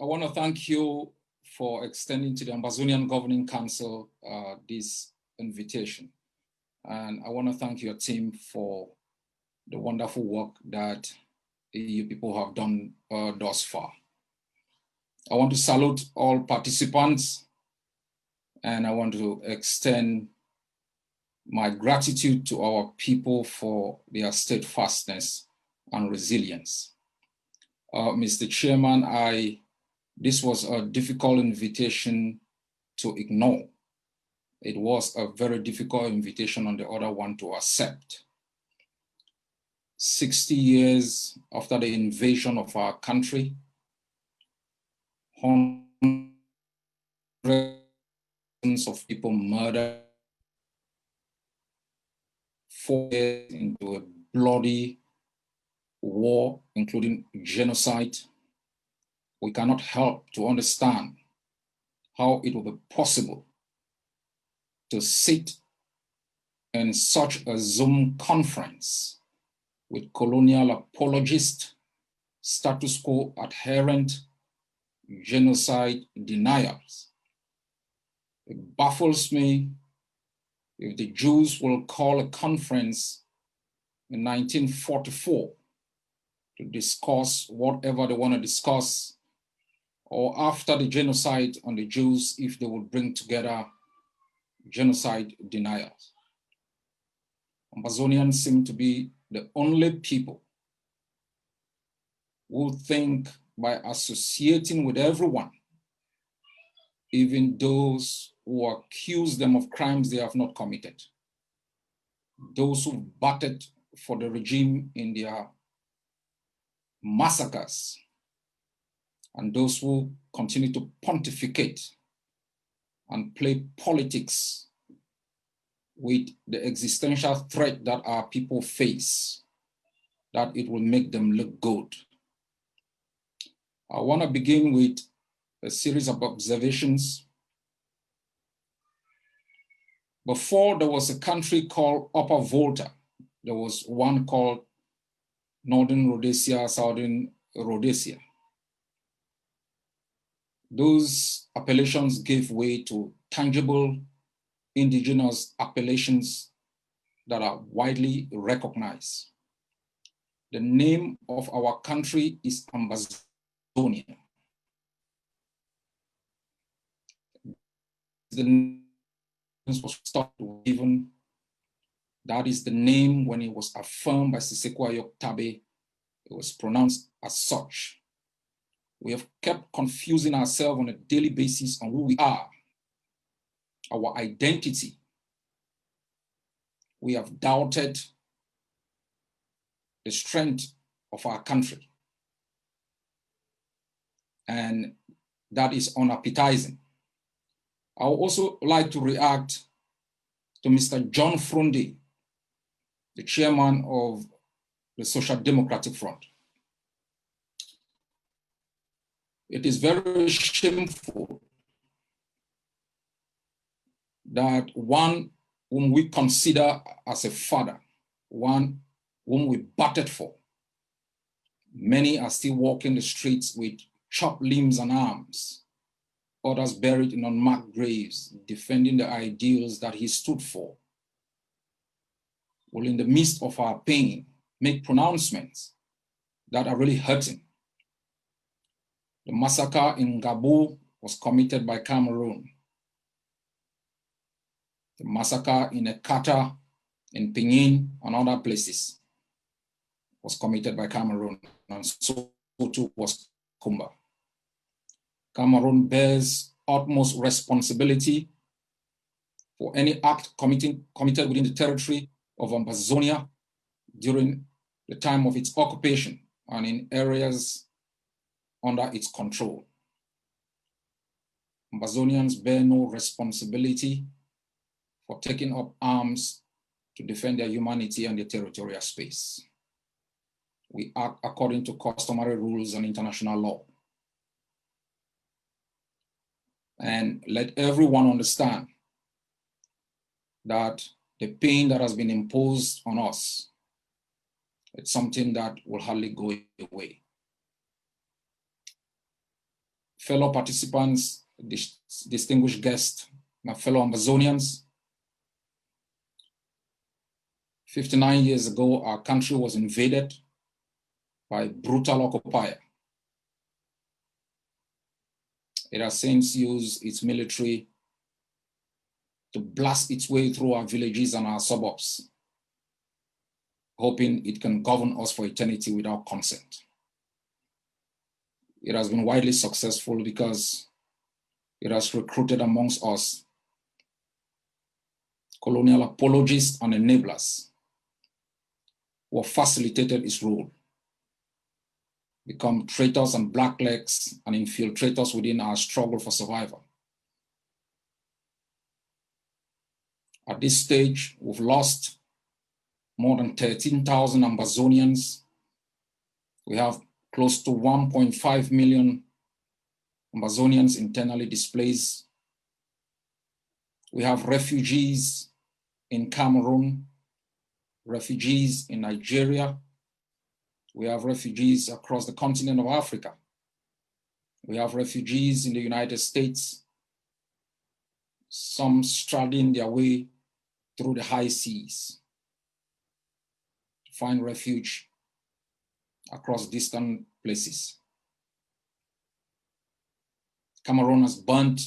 I want to thank you for extending to the Ambazonian Governing Council this invitation. And I want to thank your team for the wonderful work that you people have done thus far. I want to salute all participants, and I want to extend my gratitude to our people for their steadfastness and resilience. Mr. Chairman, this was a difficult invitation to ignore. It was a very difficult invitation on the other one to accept. 60 years after the invasion of our country, hundreds of people murdered, 4 years into a bloody war, including genocide, we cannot help to understand how it will be possible to sit in such a Zoom conference with colonial apologists, status quo adherent, genocide deniers. It baffles me if the Jews will call a conference in 1944 to discuss whatever they want to discuss, or after the genocide on the Jews, if they would bring together genocide deniers. Ambazonians seem to be the only people who think by associating with everyone, even those who accuse them of crimes they have not committed, those who battled for the regime in their massacres, and those who continue to pontificate and play politics with the existential threat that our people face, that it will make them look good. I want to begin with a series of observations. Before there was a country called Upper Volta, there was one called Northern Rhodesia, Southern Rhodesia. Those appellations gave way to tangible indigenous appellations that are widely recognized. The name of our country is Ambazonia. The name was started given. That is the name when it was affirmed by Siseko Ayok Tabe. It was pronounced as such. We have kept confusing ourselves on a daily basis on who we are, our identity. We have doubted the strength of our country. And that is unappetizing. I would also like to react to Mr. John Fronde, the chairman of the Social Democratic Front. It is very shameful that one whom we consider as a father, one whom we battled for, many are still walking the streets with chopped limbs and arms, others buried in unmarked graves, defending the ideals that he stood for, will in the midst of our pain make pronouncements that are really hurting. The massacre in Gabo was committed by Cameroon. The massacre in Ekata, in Pinyin, and other places was committed by Cameroon, and so too was Kumba. Cameroon bears utmost responsibility for any act committed within the territory of Ambazonia during the time of its occupation and in areas under its control. Ambazonians bear no responsibility for taking up arms to defend their humanity and their territorial space. We act according to customary rules and international law. And let everyone understand that the pain that has been imposed on us, it's something that will hardly go away. fellow participants, distinguished guests, my fellow Ambazonians. 59 years ago, our country was invaded by a brutal occupier. It has since used its military to blast its way through our villages and our suburbs, hoping it can govern us for eternity without consent. It has been widely successful because it has recruited amongst us colonial apologists and enablers who have facilitated its rule, become traitors and blacklegs and infiltrators within our struggle for survival. At this stage, we've lost more than 13,000 Ambazonians. We have close to 1.5 million Ambazonians internally displaced. We have refugees in Cameroon, refugees in Nigeria. We have refugees across the continent of Africa. We have refugees in the United States, some straddling their way through the high seas to find refuge across distant places. Cameroon has burnt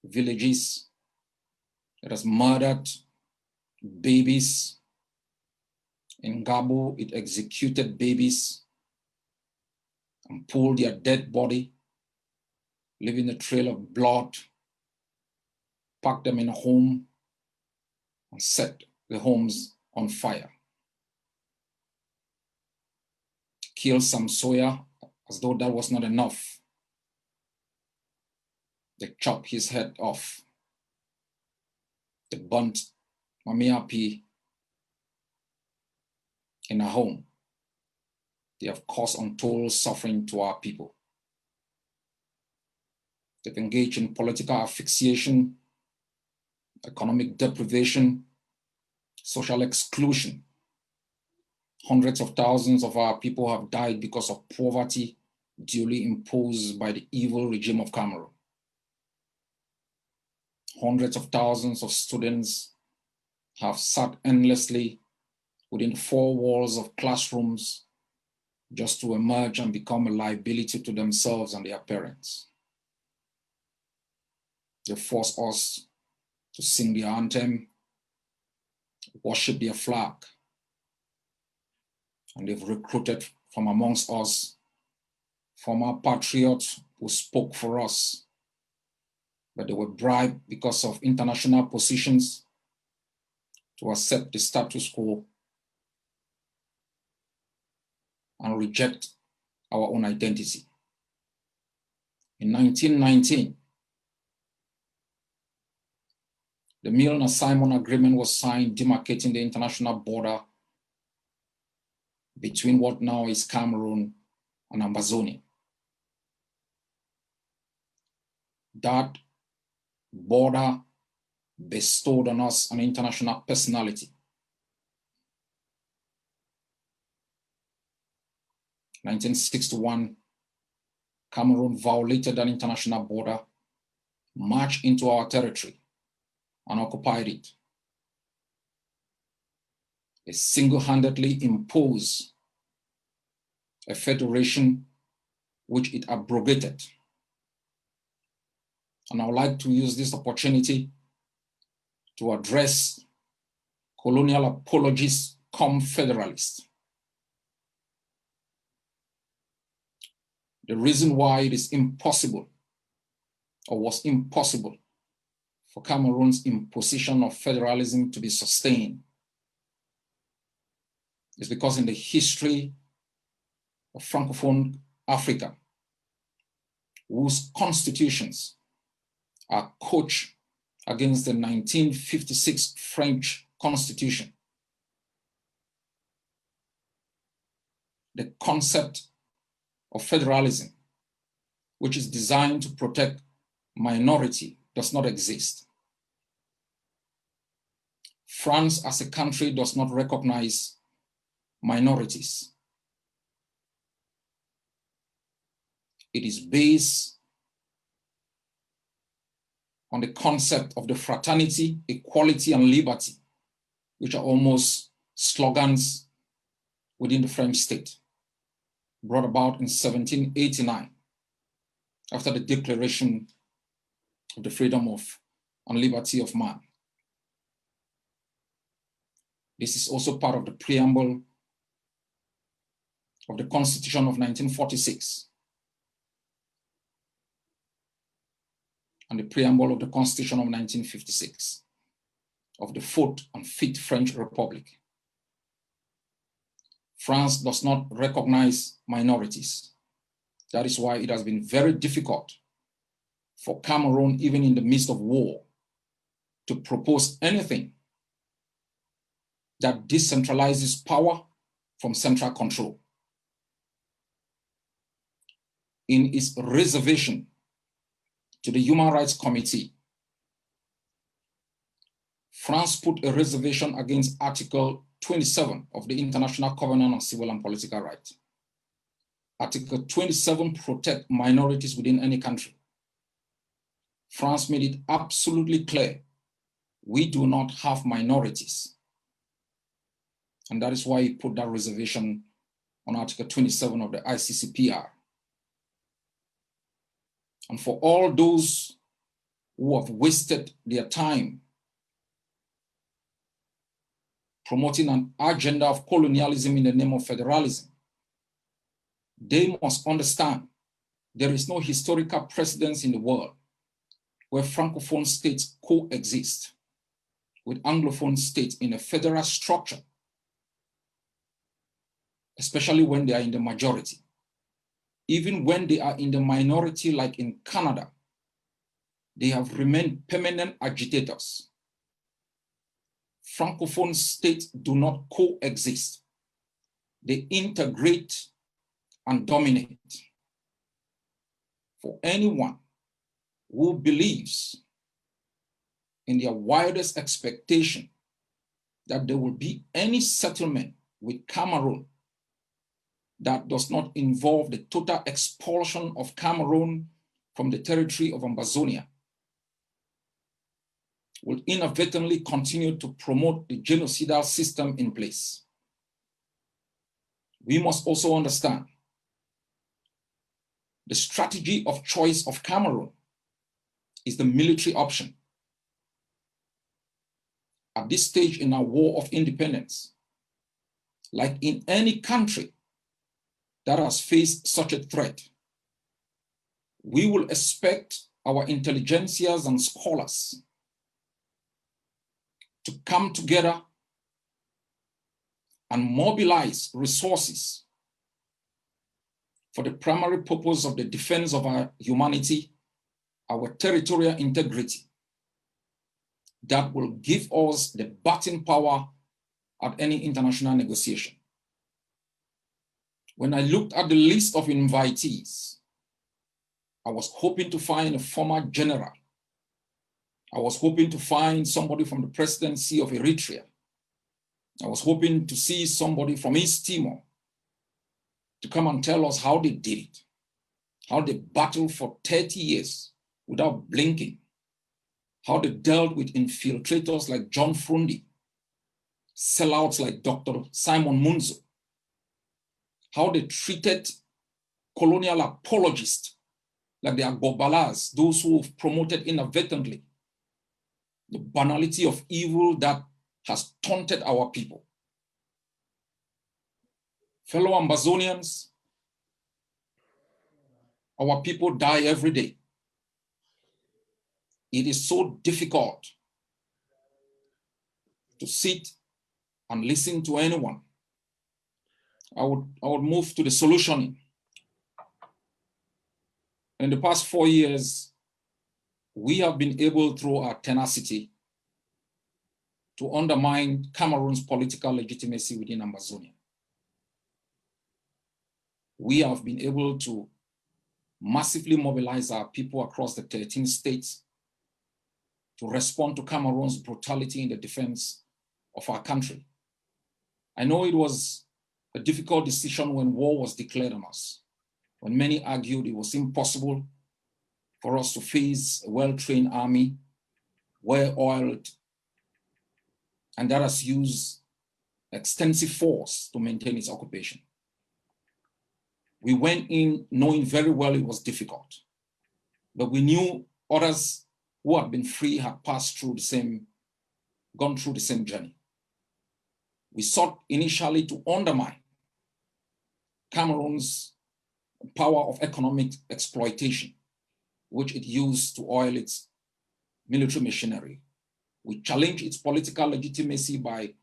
villages. It has murdered babies. In Gabo, it executed babies and pulled their dead body, leaving a trail of blood, packed them in a home, and set the homes on fire. Killed Sam Sawyer as though that was not enough. They chopped his head off. They burnt Mami Api in a home. They have caused untold suffering to our people. They've engaged in political asphyxiation, economic deprivation, social exclusion. Hundreds of thousands of our people have died because of poverty duly imposed by the evil regime of Cameroon. Hundreds of thousands of students have sat endlessly within the four walls of classrooms just to emerge and become a liability to themselves and their parents. They force us to sing their anthem, worship their flag, and they've recruited from amongst us former patriots who spoke for us, but they were bribed because of international positions to accept the status quo and reject our own identity. In 1919, the Milner-Simon Agreement was signed, demarcating the international border between what now is Cameroon and Ambazonia. That border bestowed on us an international personality. 1961, Cameroon violated an international border, marched into our territory, and occupied it. It single-handedly imposed a federation which it abrogated. And I would like to use this opportunity to address colonial apologists cum federalists. The reason why it is impossible, or was impossible, for Cameroon's imposition of federalism to be sustained is because in the history of Francophone Africa, whose constitutions are coached against the 1956 French Constitution, the concept of federalism, which is designed to protect minority, does not exist. France as a country does not recognize minorities. It is based on the concept of the fraternity, equality, and liberty, which are almost slogans within the French state, brought about in 1789 after the Declaration of the Freedom and Liberty of Man. This is also part of the preamble of the Constitution of 1946 and the preamble of the Constitution of 1956 of the Fourth and Fifth French Republic. France does not recognize minorities. That is why it has been very difficult for Cameroon, even in the midst of war, to propose anything that decentralizes power from central control. In its reservation to the Human Rights Committee, France put a reservation against Article 27 of the International Covenant on Civil and Political Rights. Article 27 protects minorities within any country. France made it absolutely clear, we do not have minorities. And that is why he put that reservation on Article 27 of the ICCPR. And for all those who have wasted their time promoting an agenda of colonialism in the name of federalism, they must understand there is no historical precedence in the world where Francophone states coexist with Anglophone states in a federal structure, especially when they are in the majority. Even when they are in the minority, like in Canada, they have remained permanent agitators. Francophone states do not coexist. They integrate and dominate. For anyone who believes in their wildest expectation that there will be any settlement with Cameroon that does not involve the total expulsion of Cameroon from the territory of Ambazonia will inadvertently continue to promote the genocidal system in place. We must also understand the strategy of choice of Cameroon is the military option. At this stage in our war of independence, like in any country that has faced such a threat, we will expect our intelligentsias and scholars to come together and mobilize resources for the primary purpose of the defense of our humanity, our territorial integrity, that will give us the bargaining power at any international negotiation. When I looked at the list of invitees, I was hoping to find a former general. I was hoping to find somebody from the presidency of Eritrea. I was hoping to see somebody from East Timor to come and tell us how they did it, how they battled for 30 years without blinking, how they dealt with infiltrators like John Frundi, sellouts like Dr. Simon Munzo, how they treated colonial apologists like the Agbobalas, those who have promoted inadvertently the banality of evil that has taunted our people. Fellow Ambazonians, our people die every day. It is so difficult to sit and listen to anyone. I would move to the solutioning. In the past 4 years, we have been able, through our tenacity, to undermine Cameroon's political legitimacy within Ambazonia. We have been able to massively mobilize our people across the 13 states to respond to Cameroon's brutality in the defense of our country. I know it was a difficult decision when war was declared on us, when many argued it was impossible for us to face a well-trained army, well-oiled, and that has used extensive force to maintain its occupation. We went in knowing very well it was difficult, but we knew others who had been free had passed through the same, gone through the same journey. We sought initially to undermine Cameroon's power of economic exploitation, which it used to oil its military machinery. We challenged its political legitimacy by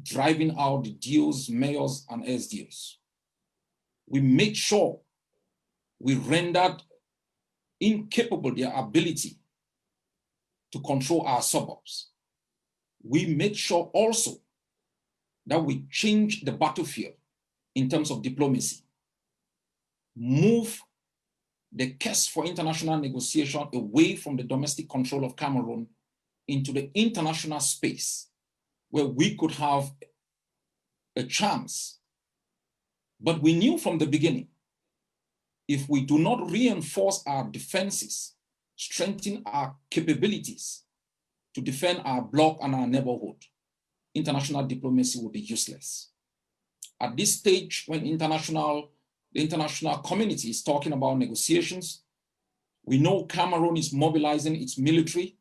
driving out the DOs, mayors, and SDOs. We made sure we rendered incapable their ability to control our suburbs. We made sure also that we changed the battlefield in terms of diplomacy, move the case for international negotiation away from the domestic control of Cameroon into the international space where we could have a chance. But we knew from the beginning, if we do not reinforce our defenses, strengthen our capabilities to defend our bloc and our neighborhood, international diplomacy will be useless. At this stage, when the international community is talking about negotiations, we know Cameroon is mobilizing its military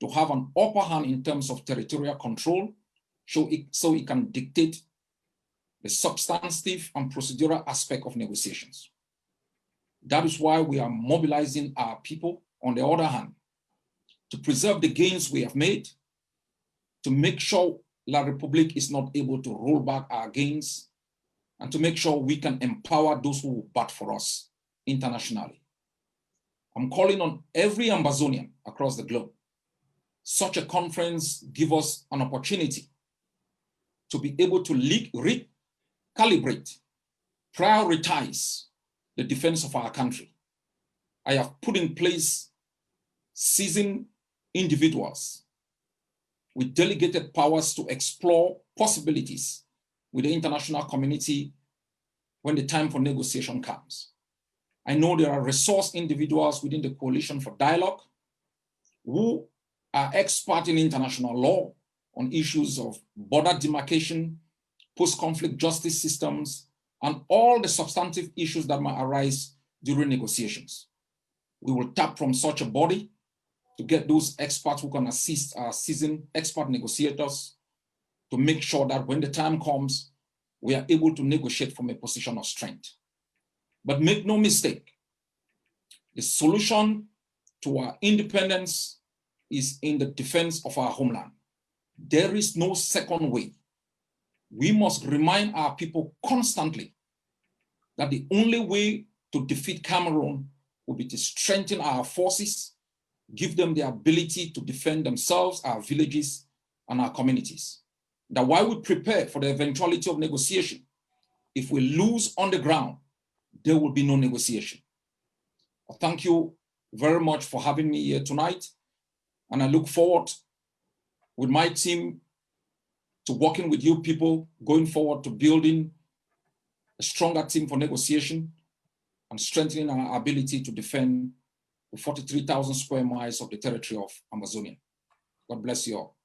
to have an upper hand in terms of territorial control, so it can dictate the substantive and procedural aspect of negotiations. That is why we are mobilizing our people, on the other hand, to preserve the gains we have made, to make sure La République is not able to roll back our gains, and to make sure we can empower those who will bat for us internationally. I'm calling on every Ambazonian across the globe. Such a conference gives us an opportunity to be able to recalibrate, prioritize the defense of our country. I have put in place seasoned individuals with delegated powers to explore possibilities with the international community when the time for negotiation comes. I know there are resource individuals within the Coalition for Dialogue who are experts in international law on issues of border demarcation, post-conflict justice systems, and all the substantive issues that might arise during negotiations. We will tap from such a body to get those experts who can assist our seasoned expert negotiators to make sure that when the time comes, we are able to negotiate from a position of strength. But make no mistake, the solution to our independence is in the defense of our homeland. There is no second way. We must remind our people constantly that the only way to defeat Cameroon will be to strengthen our forces, give them the ability to defend themselves, our villages, and our communities. That while we prepare for the eventuality of negotiation, if we lose on the ground, there will be no negotiation. I thank you very much for having me here tonight, and I look forward with my team to working with you people going forward to building a stronger team for negotiation and strengthening our ability to defend the 43,000 square miles of the territory of Amazonia. God bless you all.